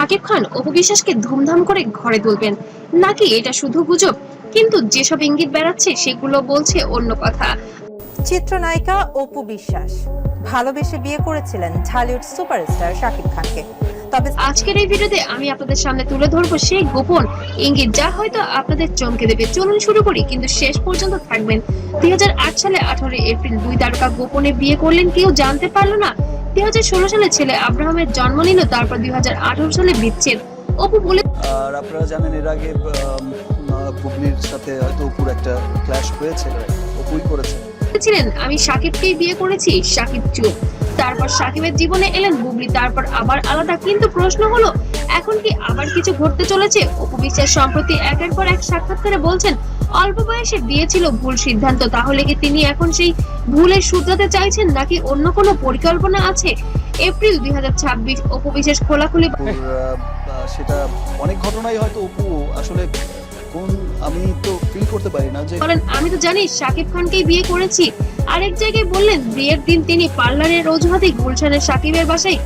শাকিব খান অপু বিশ্বাসকে ধুমধাম করে ঘরে তুলবেন, নাকি এটা শুধু গুজব? কিন্তু যেসব ইঙ্গিত বেড়াচ্ছে সেগুলো বলছে অন্য কথা। চিত্রনায়িকা অপু বিশ্বাস ভালোবেসে বিয়ে করেছিলেন ঢালিউড সুপারস্টার শাকিব খানকে। তবে আজকের এই ভিডিওতে আমি আপনাদের সামনে তুলে ধরবো সেই গোপন ইঙ্গিত যা হয়তো আপনাদের চমকে দেবে। চলুন শুরু করি, কিন্তু শেষ পর্যন্ত থাকবেন। 2008 সালে 18 এপ্রিল দুই তারকা গোপনে বিয়ে করলেন, কেউ জানতে পারলো না। 2016 সালে ছেলে আব্রাহামের জন্ম নিল, তারপর 2018 সালে বিচ্ছেদ। অপু বলে, আর আপনারা জানেন এর আগে বুবলির সাথে হয়তো অপুর একটা ক্ল্যাশ হয়েছে, অপুই করেছে। ছিলেন আমি সাকিবকেই বিয়ে করেছি, সাকিব চুপ। তারপর সাকিবের জীবনে এলেন বুবলি, তারপর আবার আলাদা। কিন্তু প্রশ্ন হলো, এখন কি আবার কিছু ঘটতে চলেছে? অপু বিশ্বাস সম্প্রতি একের পর এক সাক্ষাৎকারে বলছেন অল্প বয়সে বিয়ে ছিল ভুল সিদ্ধান্ত। তাহলে কি তিনি এখন সেই ভুলের শুধরাতে চাইছেন, নাকি অন্য কোনো পরিকল্পনা আছে? এপ্রিল 2026 অপু বিশ্বাস খোলাখুলি সেটা অনেক ঘটনাই হয়তো অপু আসলে কোন আমি তো ফিল করতে পারি না যে বলেন, আমি তো জানি সাকিব খানকেই বিয়ে করেছি। আরেক জায়গায় বললেন বিয়ের দিন তিনি পার্লারের অজুহাতে গুলশানের সাকিবের বাসায়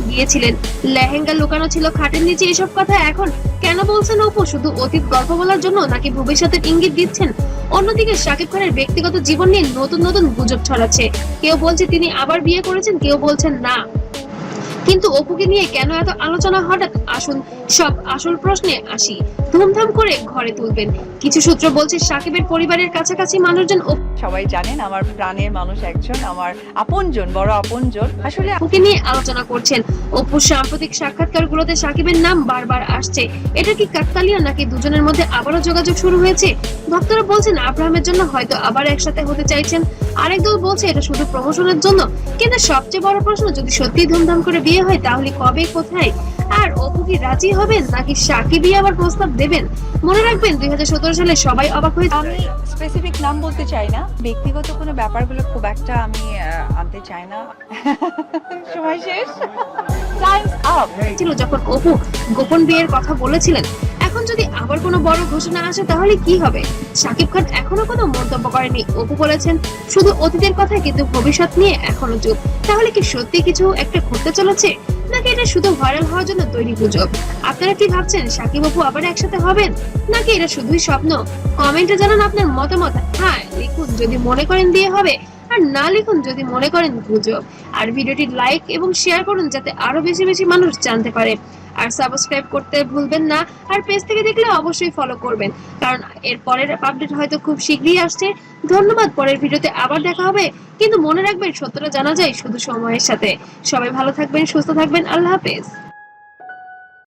গিয়েছিলেন, লেহেঙ্গা লুকানো ছিল খাটের নিচে। এসব কথা এখন কেন বলছেন অপু? শুধু অতীত গল্প বলার জন্য, নাকি ভবিষ্যতের ইঙ্গিত দিচ্ছেন? অন্যদিকে সাকিব খানের ব্যক্তিগত জীবন নিয়ে নতুন নতুন গুজব ছড়াচ্ছে। কেউ বলছে তিনি আবার বিয়ে করেছেন, কেউ বলছেন না। কিন্তু অপুকে নিয়ে কেন এত আলোচনা হঠাৎ? আসুন সব আসল প্রশ্নে আসি। ধুমধাম করে ঘরে তুলবেন। কিছু সূত্র বলছে সাকিবের পরিবারের কাছাকাছি মানুষজন সবাই জানেন আমার প্রাণের মানুষ একজন, আমার আপনজন, বড় আপনজন। আসলে অপুকে নিয়ে আলোচনা করছেন। অপুর সাম্প্রতিক সাক্ষাৎকারগুলোতে সাকিবের নাম বারবার আসছে। এটা কি কাকতালীয়, নাকি দুজনের মধ্যে আবারও যোগাযোগ শুরু হয়েছে? ভক্তরা বলছেন আব্রাহামের জন্য হয়তো আবার একসাথে হতে চাইছেন, আরেক দল বলছে এটা শুধু প্রমোশনের জন্য। কিন্তু সবচেয়ে বড় প্রশ্ন, যদি সত্যি ধুমধাম করে বিয়ে হয় তাহলে কবে, কোথায়? আর অপু কি রাজি হবেন, নাকি সাকিবই আবার প্রস্তাব দেবেন? মনে রাখবেন 2017 সালে সবাই অবাক হয়ে আমি স্পেসিফিক নাম বলতে চাই না, ব্যক্তিগত কোনো ব্যাপারগুলো খুব একটা আমি আনতে চাই না। সময় শেষ, টাইমস আপ ছিল যখন অপু গোপন বিয়ের কথা বলেছিলেন। এখন যদি আবার কোনো বড় ঘোষণা আসে তাহলে কি হবে? সাকিব খান এখনো কোনো মন্তব্য করেনি। অপু বলেছেন শুধু অতীতের কথা, কিন্তু ভবিষ্যৎ নিয়ে এখনো চুপ। তাহলে কি সত্যি কিছু একটা ঘটতে চলেছে, নাকি এটা শুধু ভাইরাল হওয়ার জন্য তৈরি গুজব? আপনারা কি ভাবছেন, সাকিব অপু আবার একসাথে হবেন, নাকি এটা শুধুই স্বপ্ন? কমেন্টে জানান আপনার মতামত। হ্যাঁ লিখুন যদি মনে করেন বিয়ে হবে, আর না লিখুন যদি মনে করেন গুজব। আর ভিডিওটি লাইক এবং শেয়ার করুন যাতে আরো বেশি বেশি মানুষ জানতে পারে। আর সাবস্ক্রাইব করতে ভুলবেন না। আর পেজ থেকে দেখলে অবশ্যই ফলো করবেন, কারণ এর পরের আপডেট হয়তো খুব শীঘ্রই আসছে। ধন্যবাদ, পরের ভিডিওতে আবার দেখা হবে। কিন্তু মনে রাখবেন সত্যটা জানা যায় শুধু সময়ের সাথে। সবাই ভালো থাকবেন, সুস্থ থাকবেন। আল্লাহ হাফেজ।